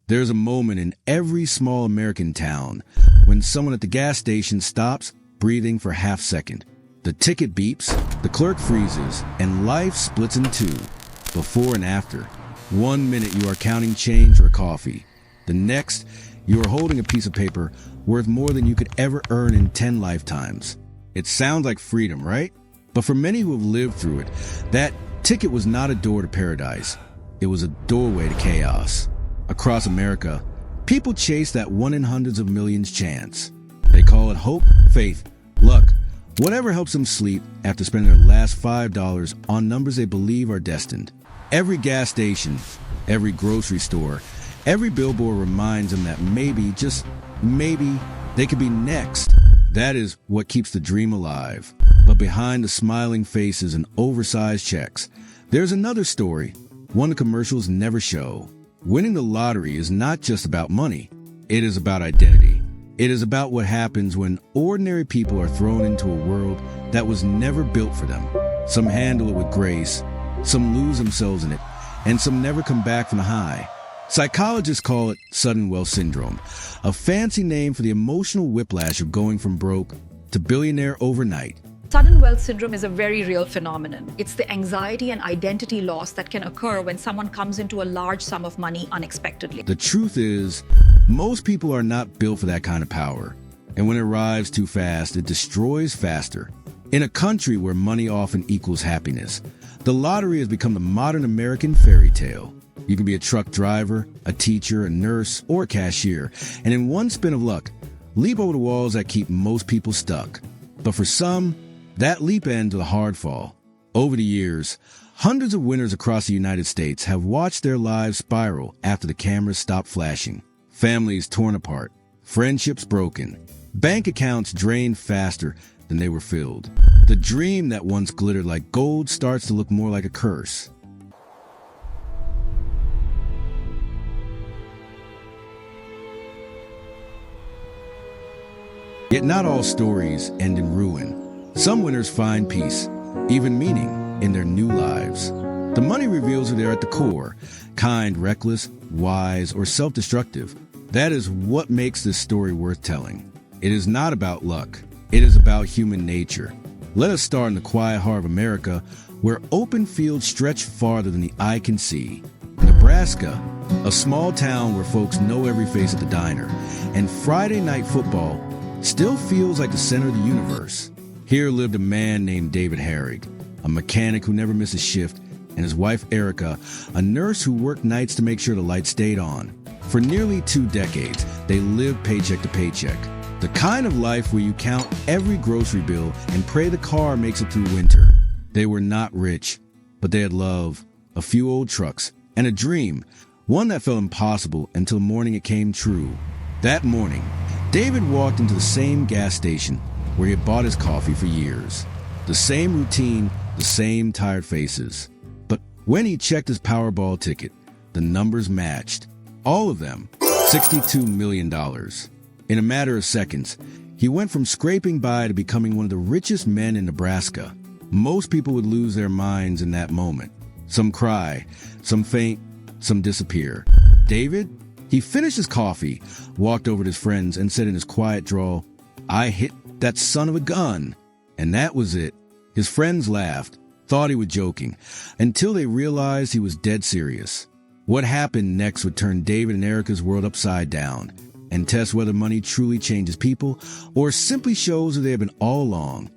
There's a moment in every small American town when someone at the gas station stops breathing for half a second. The ticket beeps, the clerk freezes, and life splits in two, before and after. 1 minute you are counting change or coffee. The next, you are holding a piece of paper worth more than you could ever earn in 10 lifetimes. It sounds like freedom, right? But for many who have lived through it, that ticket was not a door to paradise. It was a doorway to chaos. Across America, people chase that one in hundreds of millions chance. They call it hope, faith, luck, whatever helps them sleep after spending their last $5 on numbers they believe are destined. Every gas station, every grocery store, every billboard reminds them that maybe, just maybe, they could be next. That is what keeps the dream alive. But behind the smiling faces and oversized checks, there's another story, one the commercials never show. Winning the lottery is not just about money. It is about identity. It is about what happens when ordinary people are thrown into a world that was never built for them. Some handle it with grace, some lose themselves in it, and some never come back from the high. Psychologists call it sudden wealth syndrome, a fancy name for the emotional whiplash of going from broke to billionaire overnight. Sudden wealth syndrome is a very real phenomenon. It's the anxiety and identity loss that can occur when someone comes into a large sum of money unexpectedly. The truth is, most people are not built for that kind of power. And when it arrives too fast, it destroys faster. In a country where money often equals happiness, the lottery has become the modern American fairy tale. You can be a truck driver, a teacher, a nurse, or a cashier, and in one spin of luck, leap over the walls that keep most people stuck. But for some, that leap ends with a hard fall. Over the years, hundreds of winners across the United States have watched their lives spiral after the cameras stopped flashing. Families torn apart, friendships broken, bank accounts drained faster than they were filled. The dream that once glittered like gold starts to look more like a curse. Yet not all stories end in ruin. Some winners find peace, even meaning, in their new lives. The money reveals who they are at the core, kind, reckless, wise, or self-destructive. That is what makes this story worth telling. It is not about luck. It is about human nature. Let us start in the quiet heart of America, where open fields stretch farther than the eye can see. Nebraska, a small town where folks know every face at the diner, and Friday night football still feels like the center of the universe. Here lived a man named David Herrig, a mechanic who never missed a shift, and his wife Erica, a nurse who worked nights to make sure the lights stayed on. For nearly 2 decades, they lived paycheck to paycheck. The kind of life where you count every grocery bill and pray the car makes it through winter. They were not rich, but they had love, a few old trucks, and a dream, one that felt impossible until the morning it came true. That morning, David walked into the same gas station where he had bought his coffee for years. The same routine, the same tired faces. But when he checked his Powerball ticket, the numbers matched. All of them, $62 million. In a matter of seconds, he went from scraping by to becoming one of the richest men in Nebraska. Most people would lose their minds in that moment. Some cry, some faint, some disappear. David? He finished his coffee, walked over to his friends, and said in his quiet drawl, "I hit that son of a gun." And that was it. His friends laughed, thought he was joking, until they realized he was dead serious. What happened next would turn David and Erica's world upside down and test whether money truly changes people or simply shows who they have been all along.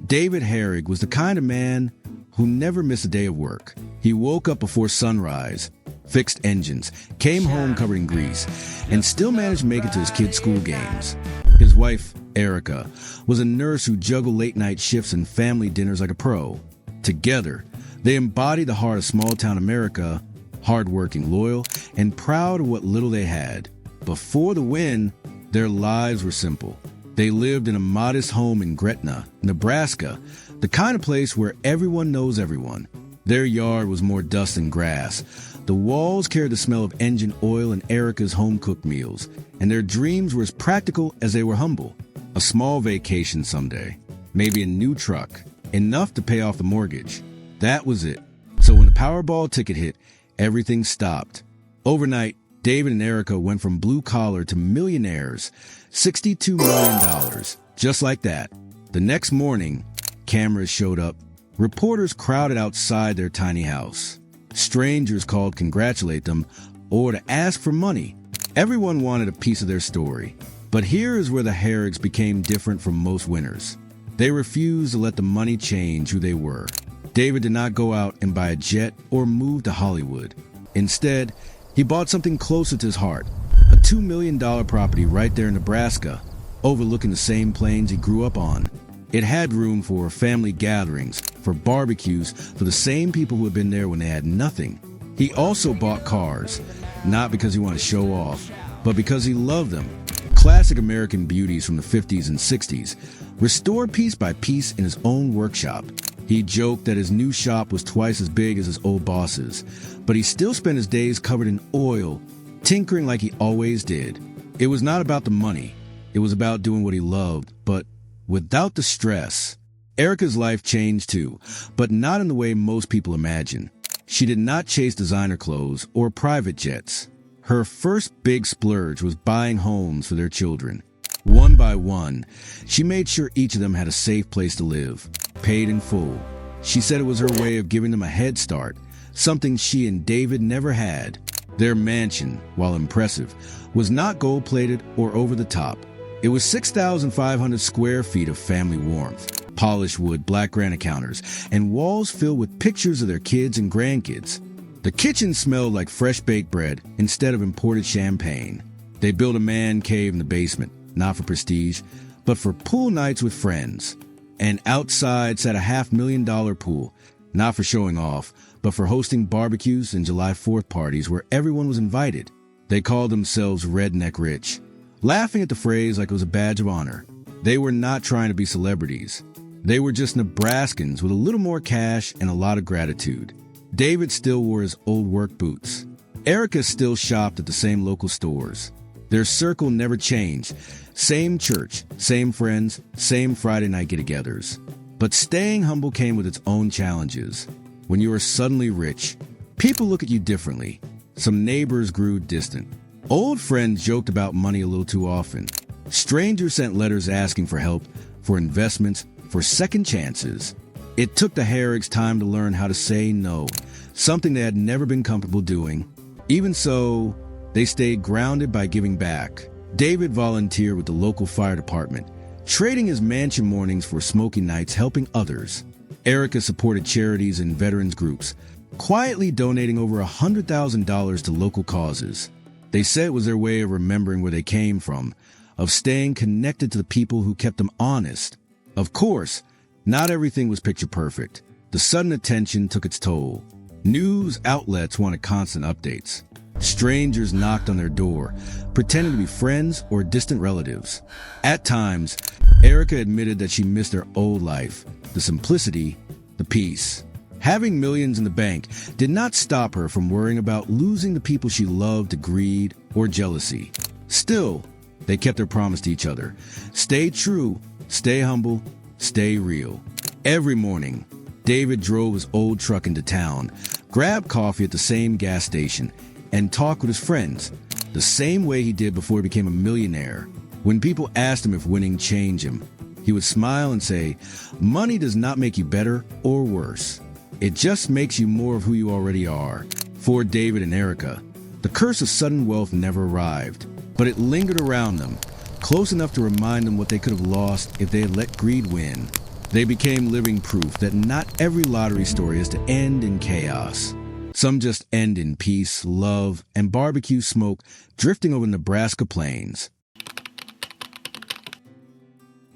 David Herrig was the kind of man who never missed a day of work. He woke up before sunrise, fixed engines, came home covered in grease, and still managed to make it to his kids' school games. His wife, Erica, was a nurse who juggled late-night shifts and family dinners like a pro. Together, they embodied the heart of small-town America, hardworking, loyal, and proud of what little they had. Before the win, their lives were simple. They lived in a modest home in Gretna, Nebraska, the kind of place where everyone knows everyone. Their yard was more dust than grass. The walls carried the smell of engine oil and Erica's home-cooked meals, and their dreams were as practical as they were humble. A small vacation someday, maybe a new truck, enough to pay off the mortgage. That was it. So when the Powerball ticket hit, everything stopped. Overnight, David and Erica went from blue collar to millionaires, $62 million, just like that. The next morning, cameras showed up. Reporters crowded outside their tiny house. Strangers called to congratulate them or to ask for money. Everyone wanted a piece of their story. But here is where the Herrigs became different from most winners. They refused to let the money change who they were. David did not go out and buy a jet or move to Hollywood. Instead, he bought something closer to his heart, a $2 million property right there in Nebraska, overlooking the same plains he grew up on. It had room for family gatherings, for barbecues, for the same people who had been there when they had nothing. He also bought cars, not because he wanted to show off, but because he loved them. Classic American beauties from the 50s and 60s, restored piece by piece in his own workshop. He joked that his new shop was twice as big as his old boss's, but he still spent his days covered in oil, tinkering like he always did. It was not about the money. It was about doing what he loved, but without the stress. Erica's life changed too, but not in the way most people imagine. She did not chase designer clothes or private jets. Her first big splurge was buying homes for their children. One by one, she made sure each of them had a safe place to live, paid in full. She said it was her way of giving them a head start, something she and David never had. Their mansion, while impressive, was not gold-plated or over the top. It was 6,500 square feet of family warmth, polished wood, black granite counters, and walls filled with pictures of their kids and grandkids. The kitchen smelled like fresh baked bread instead of imported champagne. They built a man cave in the basement, not for prestige, but for pool nights with friends. And outside sat a $500,000 pool, not for showing off, but for hosting barbecues and July 4th parties where everyone was invited. They called themselves Redneck Rich, laughing at the phrase like it was a badge of honor. They were not trying to be celebrities. They were just Nebraskans with a little more cash and a lot of gratitude. David still wore his old work boots. Erica still shopped at the same local stores. Their circle never changed. Same church, same friends, same Friday night get-togethers. But staying humble came with its own challenges. When you are suddenly rich, people look at you differently. Some neighbors grew distant. Old friends joked about money a little too often. Strangers sent letters asking for help, for investments, for second chances. It took the Herrigs time to learn how to say no, something they had never been comfortable doing. Even so, they stayed grounded by giving back. David volunteered with the local fire department, trading his mansion mornings for smoky nights helping others. Erica supported charities and veterans groups, quietly donating over $100,000 to local causes. They said it was their way of remembering where they came from, of staying connected to the people who kept them honest. Of course, not everything was picture perfect. The sudden attention took its toll. News outlets wanted constant updates. Strangers knocked on their door, pretending to be friends or distant relatives. At times, Erica admitted that she missed her old life, the simplicity, the peace. Having millions in the bank did not stop her from worrying about losing the people she loved to greed or jealousy. Still, they kept their promise to each other. Stay true, stay humble, stay real. Every morning, David drove his old truck into town, grabbed coffee at the same gas station, and talked with his friends, the same way he did before he became a millionaire. When people asked him if winning changed him, he would smile and say, "Money does not make you better or worse. It just makes you more of who you already are." For David and Erica, the curse of sudden wealth never arrived, but it lingered around them, close enough to remind them what they could have lost if they had let greed win. They became living proof that not every lottery story is to end in chaos. Some just end in peace, love, and barbecue smoke drifting over Nebraska plains.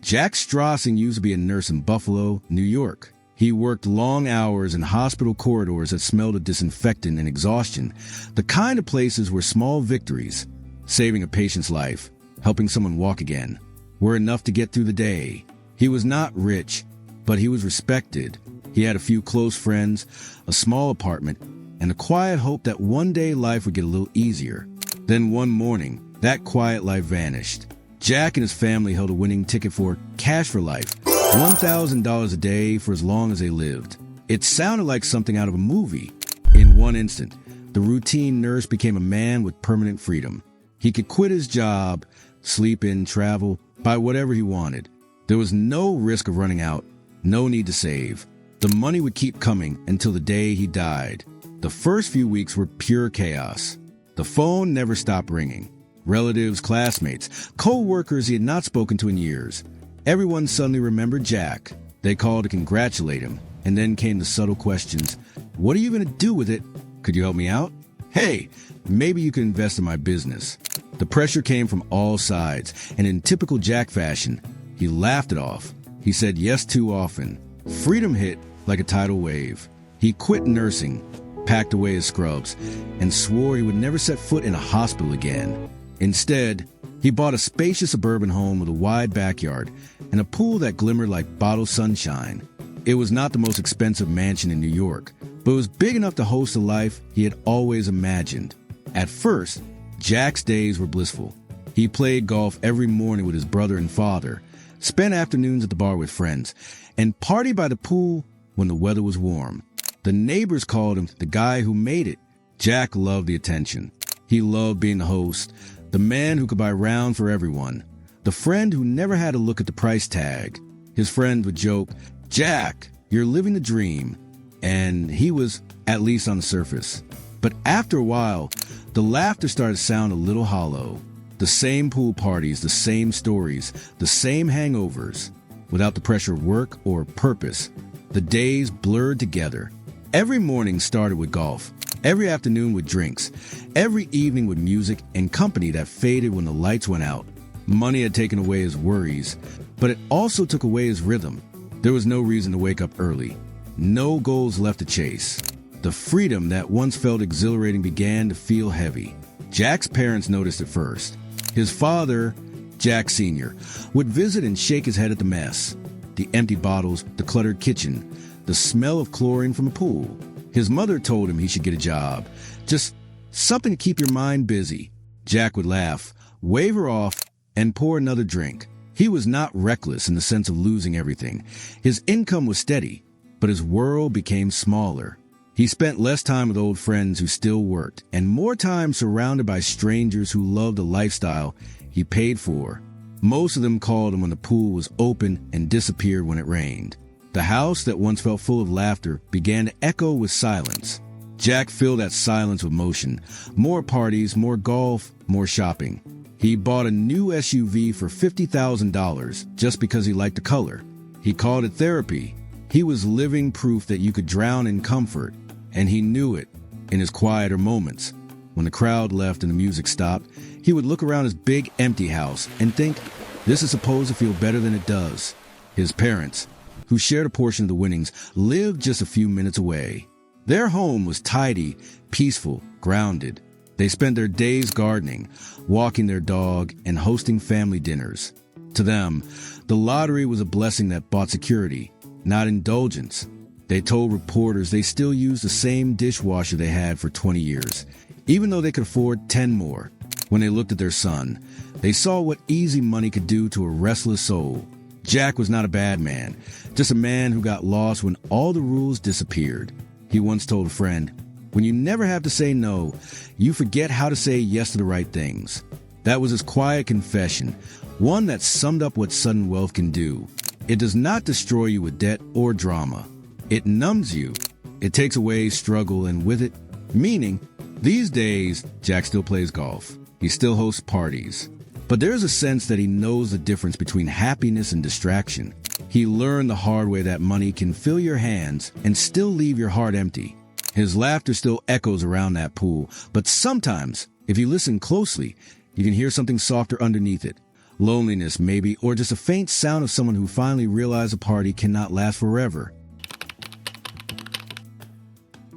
Jack Strassing used to be a nurse in Buffalo, New York. He worked long hours in hospital corridors that smelled of disinfectant and exhaustion, the kind of places where small victories, saving a patient's life, helping someone walk again, were enough to get through the day. He was not rich, but he was respected. He had a few close friends, a small apartment, and a quiet hope that one day life would get a little easier. Then one morning, that quiet life vanished. Jack and his family held a winning ticket for cash for life, $1,000 a day for as long as they lived. It sounded like something out of a movie. In one instant, the routine nurse became a man with permanent freedom. He could quit his job, sleep in, travel, buy whatever he wanted. There was no risk of running out, no need to save. The money would keep coming until the day he died. The first few weeks were pure chaos. The phone never stopped ringing. Relatives, classmates, co-workers he had not spoken to in years. Everyone suddenly remembered Jack. They called to congratulate him, and then came the subtle questions. What are you going to do with it? Could you help me out? Hey, maybe you could invest in my business. The pressure came from all sides, and in typical Jack fashion, he laughed it off. He said yes too often. Freedom hit like a tidal wave. He quit nursing, packed away his scrubs, and swore he would never set foot in a hospital again. Instead, he bought a spacious suburban home with a wide backyard and a pool that glimmered like bottled sunshine. It was not the most expensive mansion in New York, but it was big enough to host a life he had always imagined. At first, Jack's days were blissful. He played golf every morning with his brother and father, spent afternoons at the bar with friends, and partied by the pool when the weather was warm. The neighbors called him the guy who made it. Jack loved the attention. He loved being the host, the man who could buy round for everyone, the friend who never had to look at the price tag. His friend would joke, "Jack, you're living the dream." And he was, at least on the surface. But after a while, the laughter started to sound a little hollow. The same pool parties, the same stories, the same hangovers. Without the pressure of work or purpose, the days blurred together. Every morning started with golf. Every afternoon with drinks. Every evening with music and company that faded when the lights went out. Money had taken away his worries, but it also took away his rhythm. There was no reason to wake up early. No goals left to chase. The freedom that once felt exhilarating began to feel heavy. Jack's parents noticed it first. His father, Jack Sr., would visit and shake his head at the mess. The empty bottles, the cluttered kitchen, the smell of chlorine from a pool. His mother told him he should get a job. Just something to keep your mind busy. Jack would laugh, wave her off, and pour another drink. He was not reckless in the sense of losing everything. His income was steady, but his world became smaller. He spent less time with old friends who still worked, and more time surrounded by strangers who loved the lifestyle he paid for. Most of them called him when the pool was open and disappeared when it rained. The house that once felt full of laughter began to echo with silence. Jack filled that silence with motion. More parties, more golf, more shopping. He bought a new SUV for $50,000 just because he liked the color. He called it therapy. He was living proof that you could drown in comfort, and he knew it in his quieter moments. When the crowd left and the music stopped, he would look around his big empty house and think, this is supposed to feel better than it does. His parents, who shared a portion of the winnings, lived just a few minutes away. Their home was tidy, peaceful, grounded. They spent their days gardening, walking their dog, and hosting family dinners. To them, the lottery was a blessing that bought security, not indulgence. They told reporters they still used the same dishwasher they had for 20 years, even though they could afford 10 more. When they looked at their son, they saw what easy money could do to a restless soul. Jack was not a bad man, just a man who got lost when all the rules disappeared. He once told a friend, when you never have to say no, you forget how to say yes to the right things. That was his quiet confession, one that summed up what sudden wealth can do. It does not destroy you with debt or drama. It numbs you. It takes away struggle and with it, meaning. These days, Jack still plays golf. He still hosts parties. But there's a sense that he knows the difference between happiness and distraction. He learned the hard way that money can fill your hands and still leave your heart empty. His laughter still echoes around that pool, but sometimes, if you listen closely, you can hear something softer underneath it. Loneliness, maybe, or just a faint sound of someone who finally realized a party cannot last forever.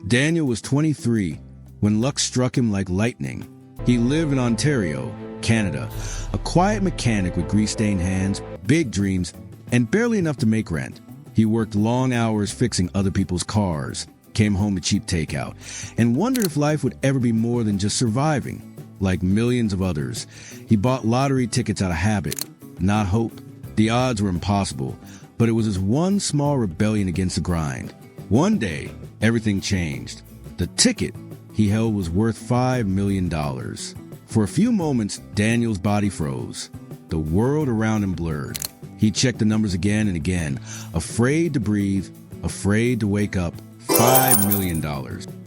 Daniel was 23 when luck struck him like lightning. He lived in Ontario, Canada, a quiet mechanic with grease-stained hands, big dreams, and barely enough to make rent. He worked long hours fixing other people's cars, came home to cheap takeout, and wondered if life would ever be more than just surviving. Like millions of others, he bought lottery tickets out of habit, not hope. The odds were impossible, but it was his one small rebellion against the grind. One day, everything changed. The ticket he held was worth $5 million. For a few moments, Daniel's body froze. The world around him blurred. He checked the numbers again and again, afraid to breathe, afraid to wake up. $5 million.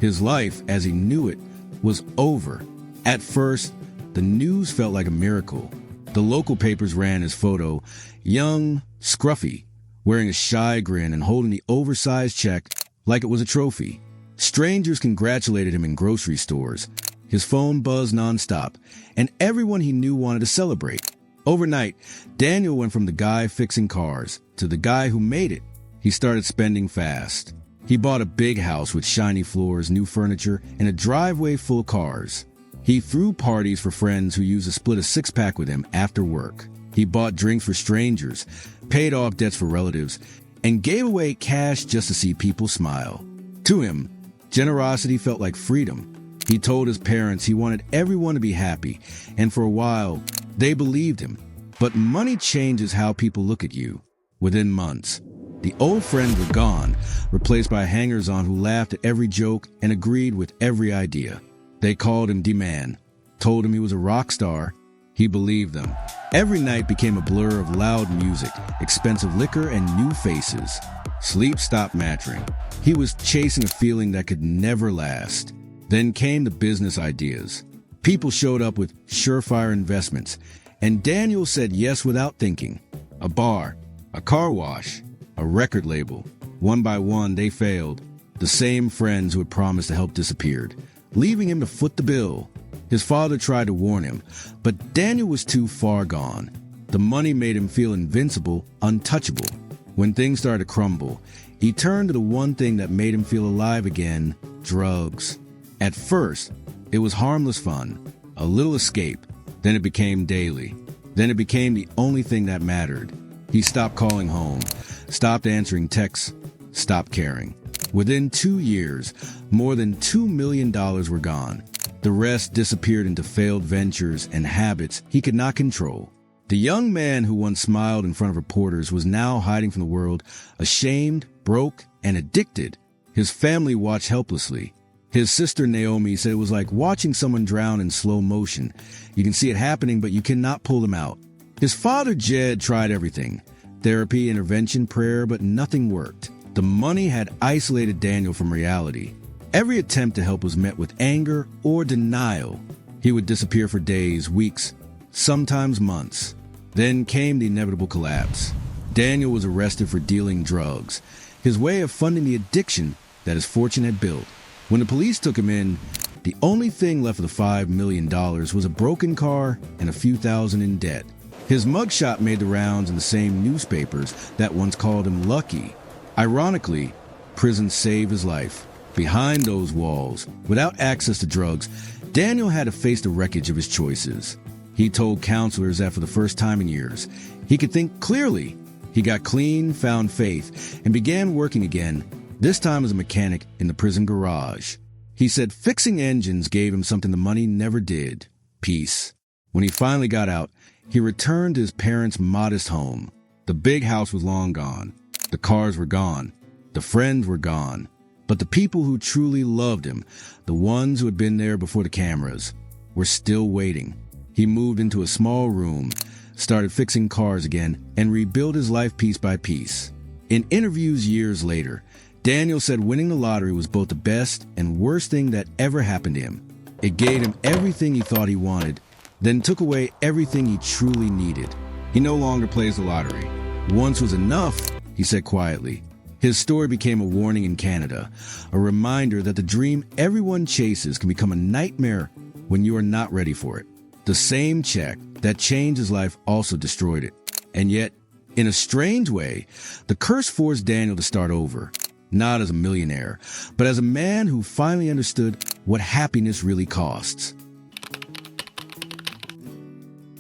His life, as he knew it, was over. At first, the news felt like a miracle. The local papers ran his photo, young, scruffy, wearing a shy grin and holding the oversized check like it was a trophy. Strangers congratulated him in grocery stores. His phone buzzed nonstop, and everyone he knew wanted to celebrate. Overnight, Daniel went from the guy fixing cars to the guy who made it. He started spending fast. He bought a big house with shiny floors, new furniture, and a driveway full of cars. He threw parties for friends who used to split a six-pack with him after work. He bought drinks for strangers, paid off debts for relatives, and gave away cash just to see people smile. To him, generosity felt like freedom. He told his parents he wanted everyone to be happy, and for a while, they believed him. But money changes how people look at you. Within months, the old friends were gone, replaced by hangers-on who laughed at every joke and agreed with every idea. They called him D-Man, told him he was a rock star. He believed them. Every night became a blur of loud music, expensive liquor, and new faces. Sleep stopped mattering. He was chasing a feeling that could never last. Then came the business ideas. People showed up with surefire investments, and Daniel said yes without thinking. A bar, a car wash, a record label. One by one, they failed. The same friends who had promised to help disappeared, leaving him to foot the bill. His father tried to warn him, but Daniel was too far gone. The money made him feel invincible, untouchable. When things started to crumble, he turned to the one thing that made him feel alive again: drugs. At first, it was harmless fun, a little escape. Then it became daily. Then it became the only thing that mattered. He stopped calling home, stopped answering texts, stopped caring. Within 2 years, more than $2 million were gone. The rest disappeared into failed ventures and habits he could not control. The young man who once smiled in front of reporters was now hiding from the world, ashamed, broke, and addicted. His family watched helplessly. His sister Naomi said it was like watching someone drown in slow motion. You can see it happening, but you cannot pull them out. His father Jed tried everything: therapy, intervention, prayer, but nothing worked. The money had isolated Daniel from reality. Every attempt to help was met with anger or denial. He would disappear for days, weeks, sometimes months. Then came the inevitable collapse. Daniel was arrested for dealing drugs, his way of funding the addiction that his fortune had built. When the police took him in, the only thing left of the $5 million was a broken car and a few thousand in debt. His mugshot made the rounds in the same newspapers that once called him lucky. Ironically, prison saved his life. Behind those walls, without access to drugs, Daniel had to face the wreckage of his choices. He told counselors that for the first time in years, he could think clearly. He got clean, found faith, and began working again, this time as a mechanic in the prison garage. He said fixing engines gave him something the money never did: peace. When he finally got out, he returned to his parents' modest home. The big house was long gone. The cars were gone. The friends were gone. But the people who truly loved him, the ones who had been there before the cameras, were still waiting. He moved into a small room, started fixing cars again, and rebuilt his life piece by piece. In interviews years later, Daniel said winning the lottery was both the best and worst thing that ever happened to him. It gave him everything he thought he wanted, then took away everything he truly needed. He no longer plays the lottery. Once was enough, he said quietly. His story became a warning in Canada, a reminder that the dream everyone chases can become a nightmare when you are not ready for it. The same check that changed his life also destroyed it. And yet, in a strange way, the curse forced Daniel to start over. Not as a millionaire, but as a man who finally understood what happiness really costs.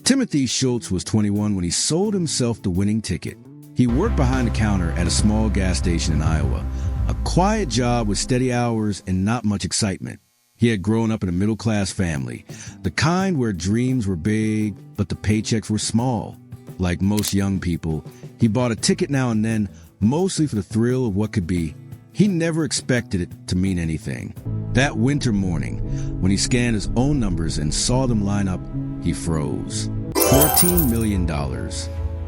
Timothy Schultz was 21 when he sold himself the winning ticket. He worked behind the counter at a small gas station in Iowa, a quiet job with steady hours and not much excitement. He had grown up in a middle-class family, the kind where dreams were big, but the paychecks were small. Like most young people, he bought a ticket now and then, mostly for the thrill of what could be. He never expected it to mean anything. That winter morning, when he scanned his own numbers and saw them line up, he froze. $14 million.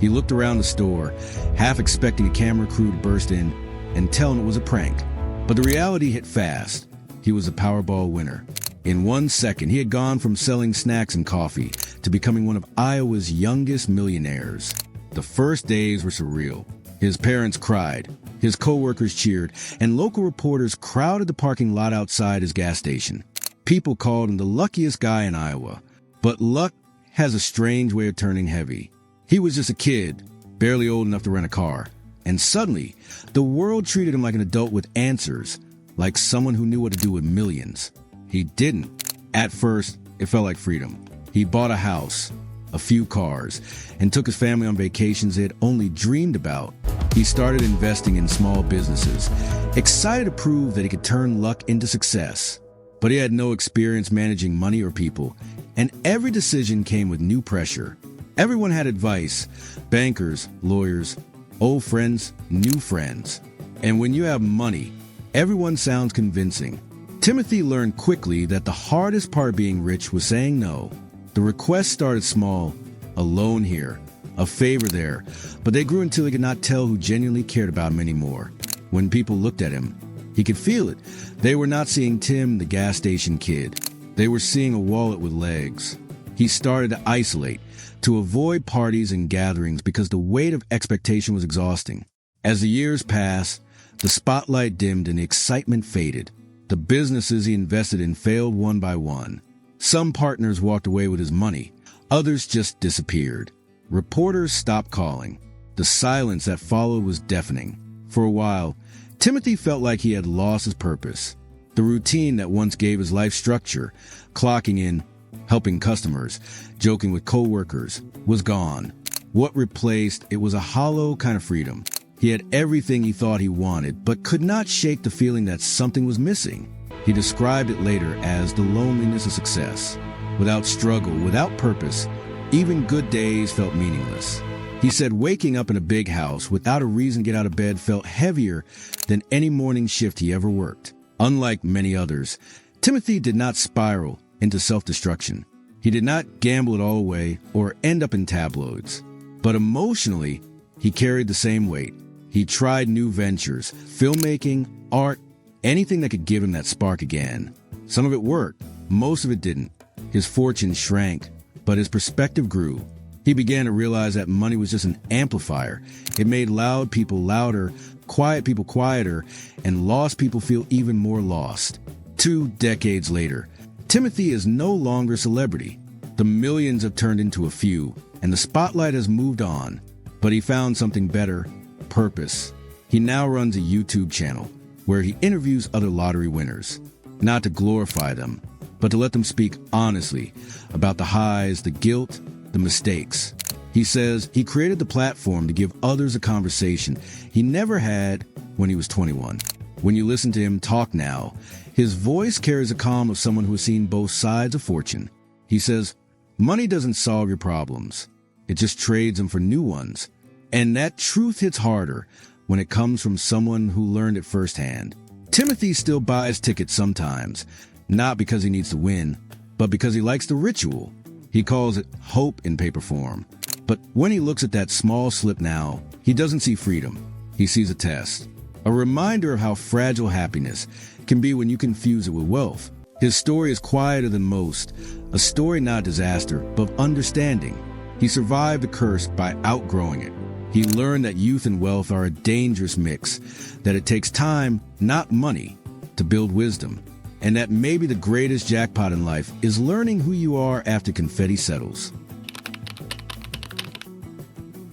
He looked around the store, half expecting a camera crew to burst in and tell him it was a prank. But the reality hit fast. He was a Powerball winner. In 1 second, he had gone from selling snacks and coffee to becoming one of Iowa's youngest millionaires. The first days were surreal. His parents cried, his co-workers cheered, and local reporters crowded the parking lot outside his gas station. People called him the luckiest guy in Iowa. But luck has a strange way of turning heavy. He was just a kid, barely old enough to rent a car. And suddenly, the world treated him like an adult with answers, like someone who knew what to do with millions. He didn't. At first, it felt like freedom. He bought a house, a few cars, and took his family on vacations they had only dreamed about. He started investing in small businesses, excited to prove that he could turn luck into success. But he had no experience managing money or people, and every decision came with new pressure. Everyone had advice: bankers, lawyers, old friends, new friends. And when you have money, everyone sounds convincing. Timothy learned quickly that the hardest part of being rich was saying no. The requests started small: a loan here, a favor there, but they grew until he could not tell who genuinely cared about him anymore. When people looked at him, he could feel it. They were not seeing Tim, the gas station kid. They were seeing a wallet with legs. He started to isolate, to avoid parties and gatherings because the weight of expectation was exhausting. As the years passed, the spotlight dimmed and the excitement faded. The businesses he invested in failed one by one. Some partners walked away with his money. Others just disappeared. Reporters stopped calling. The silence that followed was deafening. For a while, Timothy felt like he had lost his purpose. The routine that once gave his life structure, clocking in, helping customers, joking with coworkers, was gone. What replaced it was a hollow kind of freedom. He had everything he thought he wanted, but could not shake the feeling that something was missing. He described it later as the loneliness of success. Without struggle, without purpose, even good days felt meaningless. He said waking up in a big house without a reason to get out of bed felt heavier than any morning shift he ever worked. Unlike many others, Timothy did not spiral into self-destruction. He did not gamble it all away or end up in tabloids. But emotionally, he carried the same weight. He tried new ventures, filmmaking, art, anything that could give him that spark again. Some of it worked, most of it didn't. His fortune shrank, but his perspective grew. He began to realize that money was just an amplifier. It made loud people louder, quiet people quieter, and lost people feel even more lost. 2 decades later, Timothy is no longer a celebrity. The millions have turned into a few, and the spotlight has moved on. But he found something better: purpose. He now runs a YouTube channel where he interviews other lottery winners, not to glorify them, but to let them speak honestly about the highs, the guilt, the mistakes. He says he created the platform to give others a conversation he never had when he was 21. When you listen to him talk now, his voice carries the calm of someone who has seen both sides of fortune. He says, money doesn't solve your problems. It just trades them for new ones. And that truth hits harder when it comes from someone who learned it firsthand. Timothy still buys tickets sometimes, not because he needs to win, but because he likes the ritual. He calls it hope in paper form. But when he looks at that small slip now, he doesn't see freedom. He sees a test. A reminder of how fragile happiness can be when you confuse it with wealth. His story is quieter than most, a story not of disaster, but of understanding. He survived the curse by outgrowing it. He learned that youth and wealth are a dangerous mix, that it takes time, not money, to build wisdom, and that maybe the greatest jackpot in life is learning who you are after confetti settles.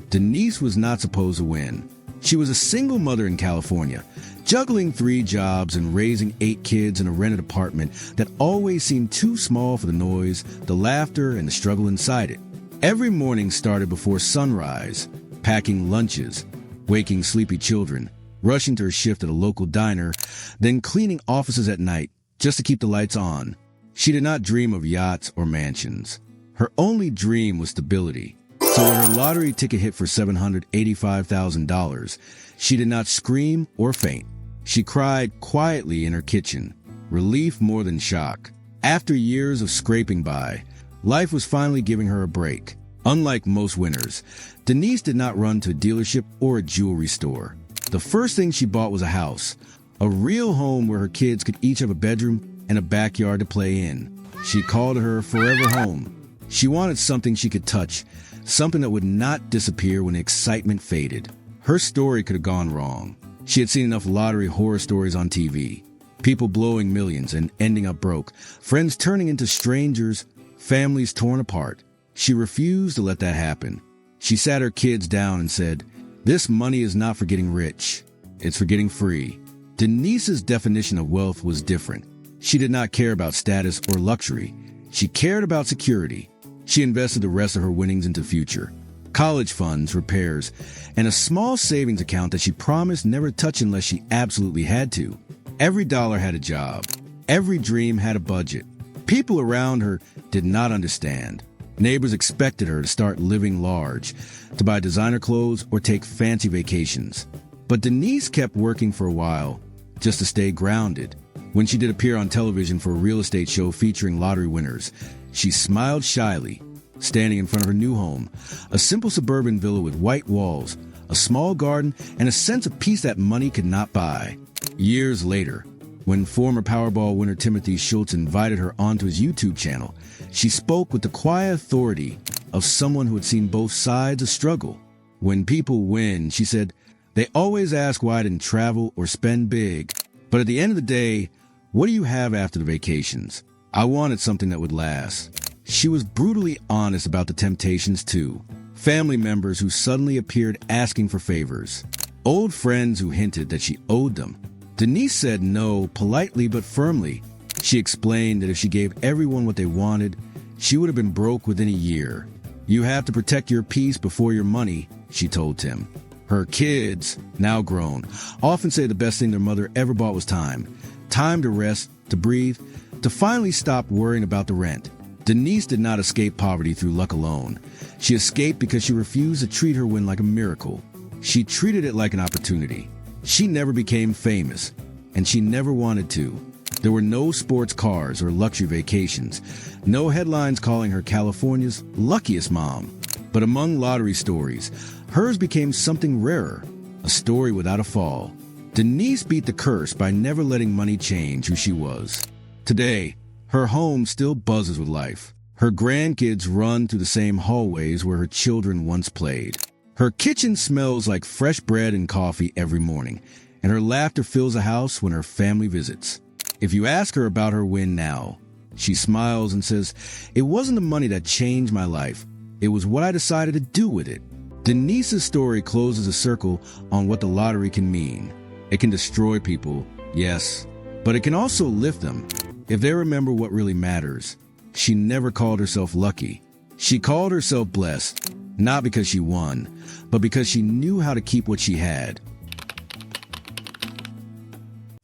Denise was not supposed to win. She was a single mother in California, juggling 3 jobs and raising 8 kids in a rented apartment that always seemed too small for the noise, the laughter, and the struggle inside it. Every morning started before sunrise, packing lunches, waking sleepy children, rushing to her shift at a local diner, then cleaning offices at night just to keep the lights on. She did not dream of yachts or mansions. Her only dream was stability. So when her lottery ticket hit for $785,000, she did not scream or faint. She cried quietly in her kitchen. relief more than shock. After years of scraping by, life was finally giving her a break. Unlike most winners, Denise did not run to a dealership or a jewelry store. The first thing she bought was a house, a real home where her kids could each have a bedroom and a backyard to play in. She called it her forever home. She wanted something she could touch, something that would not disappear when the excitement faded. Her story could have gone wrong. She had seen enough lottery horror stories on TV. People blowing millions and ending up broke, friends turning into strangers, families torn apart. She refused to let that happen. She sat her kids down and said, "This money is not for getting rich. It's for getting free." Denise's definition of wealth was different. She did not care about status or luxury. She cared about security. She invested the rest of her winnings into the future. College funds, repairs, and a small savings account that she promised never to touch unless she absolutely had to. Every dollar had a job. Every dream had a budget. People around her did not understand. Neighbors expected her to start living large, to buy designer clothes or take fancy vacations. But Denise kept working for a while just to stay grounded. When she did appear on television for a real estate show featuring lottery winners, she smiled shyly, standing in front of her new home, a simple suburban villa with white walls, a small garden, and a sense of peace that money could not buy. Years later, when former Powerball winner Timothy Schultz invited her onto his YouTube channel, she spoke with the quiet authority of someone who had seen both sides of struggle. When people win, she said, they always ask why I didn't travel or spend big. But at the end of the day, what do you have after the vacations? I wanted something that would last. She was brutally honest about the temptations too. Family members who suddenly appeared asking for favors. Old friends who hinted that she owed them. Denise said no, politely but firmly. She explained that if she gave everyone what they wanted, she would have been broke within a year. You have to protect your peace before your money, she told Tim. Her kids, now grown, often say the best thing their mother ever bought was time. Time to rest, to breathe, to finally stop worrying about the rent. Denise did not escape poverty through luck alone. She escaped because she refused to treat her win like a miracle. She treated it like an opportunity. She never became famous, and she never wanted to. There were no sports cars or luxury vacations, no headlines calling her California's luckiest mom. But among lottery stories, hers became something rarer, a story without a fall. Denise beat the curse by never letting money change who she was. Today, her home still buzzes with life. Her grandkids run through the same hallways where her children once played. Her kitchen smells like fresh bread and coffee every morning, and her laughter fills the house when her family visits. If you ask her about her win now, she smiles and says, "It wasn't the money that changed my life. It was what I decided to do with it." Denise's story closes a circle on what the lottery can mean. It can destroy people, yes, but it can also lift them if they remember what really matters. She never called herself lucky. She called herself blessed, not because she won, but because she knew how to keep what she had.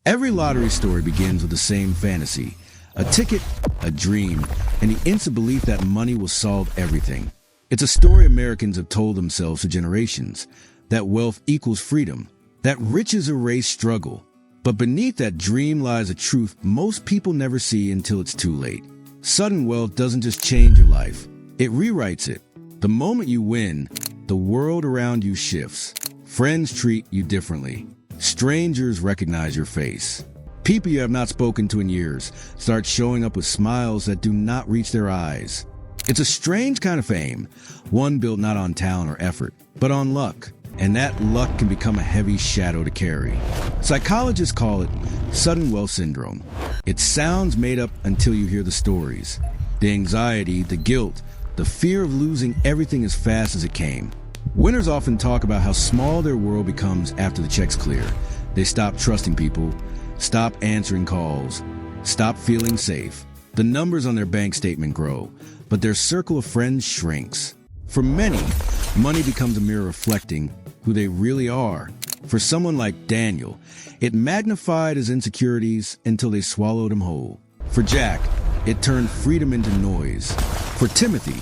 Every lottery story begins with the same fantasy, a ticket, a dream, and the instant belief that money will solve everything. It's a story Americans have told themselves for generations, that wealth equals freedom, that riches erase struggle. But beneath that dream lies a truth most people never see until it's too late. Sudden wealth doesn't just change your life, it rewrites it. The moment you win, the world around you shifts. Friends treat you differently. Strangers recognize your face. People you have not spoken to in years start showing up with smiles that do not reach their eyes. It's a strange kind of fame, one built not on talent or effort, but on luck. And that luck can become a heavy shadow to carry. Psychologists call it sudden wealth syndrome. It sounds made up until you hear the stories. The anxiety, the guilt, the fear of losing everything as fast as it came. Winners often talk about how small their world becomes after the checks clear. They stop trusting people, stop answering calls, stop feeling safe. The numbers on their bank statement grow, but their circle of friends shrinks. For many, money becomes a mirror reflecting who they really are. For someone like Daniel, it magnified his insecurities until they swallowed him whole. For Jack, it turned freedom into noise. For Timothy,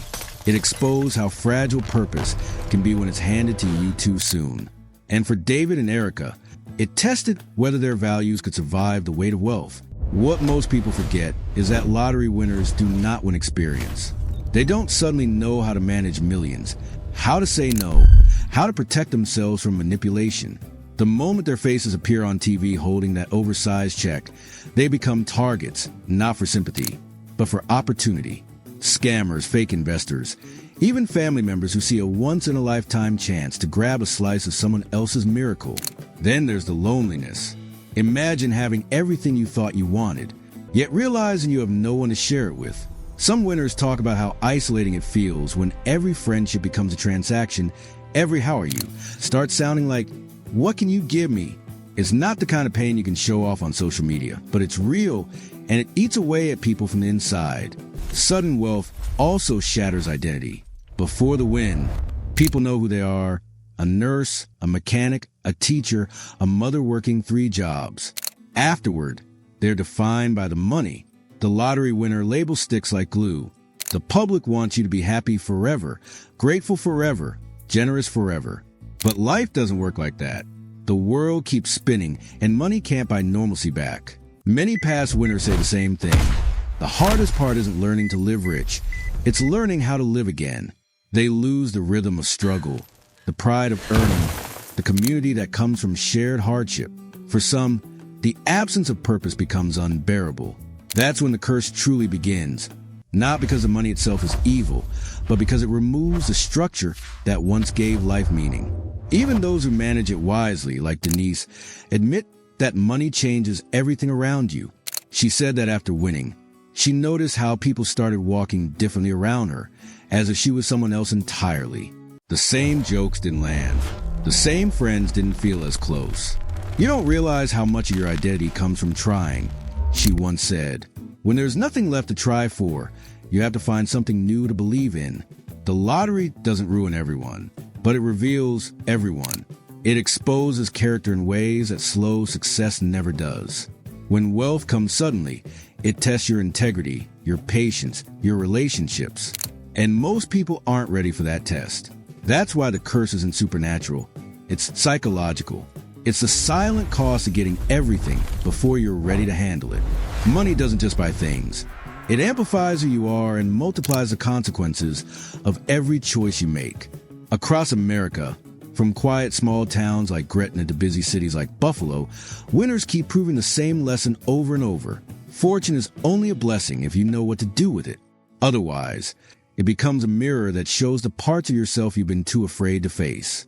it exposed how fragile purpose can be when it's handed to you too soon. And for David and Erica, it tested whether their values could survive the weight of wealth. What most people forget is that lottery winners do not win experience. They don't suddenly know how to manage millions, how to say no, how to protect themselves from manipulation. The moment their faces appear on TV holding that oversized check, they become targets, not for sympathy, but for opportunity. Scammers, fake investors, even family members who see a once-in-a-lifetime chance to grab a slice of someone else's miracle. Then there's the loneliness. Imagine having everything you thought you wanted, yet realizing you have no one to share it with. Some winners talk about how isolating it feels when every friendship becomes a transaction. Every "how are you" starts sounding like, "What can you give me?" It's not the kind of pain you can show off on social media, but it's real, and it eats away at people from the inside. Sudden wealth also shatters identity. Before the win, people know who they are: a nurse, a mechanic, a teacher, a mother working 3 jobs. Afterward, they're defined by the money. The lottery winner label sticks like glue. The public wants you to be happy forever, grateful forever, generous forever. But life doesn't work like that. The world keeps spinning, and money can't buy normalcy back. Many past winners say the same thing. The hardest part isn't learning to live rich. It's learning how to live again. They lose the rhythm of struggle, the pride of earning, the community that comes from shared hardship. For some, the absence of purpose becomes unbearable. That's when the curse truly begins. Not because the money itself is evil, but because it removes the structure that once gave life meaning. Even those who manage it wisely, like Denise, admit that money changes everything around you. She said that after winning, she noticed how people started walking differently around her, as if she was someone else entirely. The same jokes didn't land. The same friends didn't feel as close. "You don't realize how much of your identity comes from trying," she once said. When there's nothing left to try for, you have to find something new to believe in. The lottery doesn't ruin everyone, but it reveals everyone. It exposes character in ways that slow success never does. When wealth comes suddenly, it tests your integrity, your patience, your relationships. And most people aren't ready for that test. That's why the curse isn't supernatural. It's psychological. It's the silent cost of getting everything before you're ready to handle it. Money doesn't just buy things. It amplifies who you are and multiplies the consequences of every choice you make. Across America, from quiet small towns like Gretna to busy cities like Buffalo, winners keep proving the same lesson over and over. Fortune is only a blessing if you know what to do with it. Otherwise, it becomes a mirror that shows the parts of yourself you've been too afraid to face.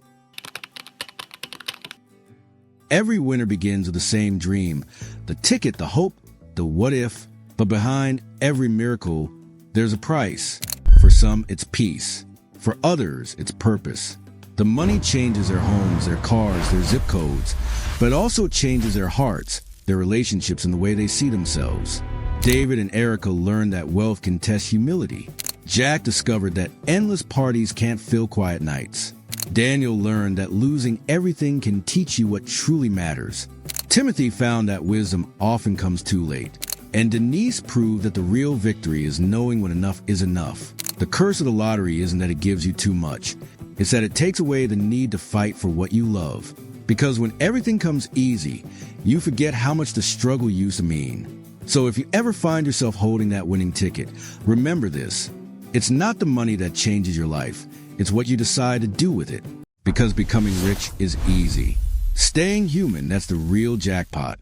Every winner begins with the same dream, the ticket, the hope, the what if. But behind every miracle, there's a price. For some, it's peace. For others, it's purpose. The money changes their homes, their cars, their zip codes, but it also changes their hearts, their relationships, and the way they see themselves. David and Erica learned that wealth can test humility. Jack discovered that endless parties can't fill quiet nights. Daniel learned that losing everything can teach you what truly matters. Timothy found that wisdom often comes too late. And Denise proved that the real victory is knowing when enough is enough. The curse of the lottery isn't that it gives you too much. It's that it takes away the need to fight for what you love. Because when everything comes easy, you forget how much the struggle used to mean. So if you ever find yourself holding that winning ticket, remember this. It's not the money that changes your life. It's what you decide to do with it. Because becoming rich is easy. Staying human, that's the real jackpot.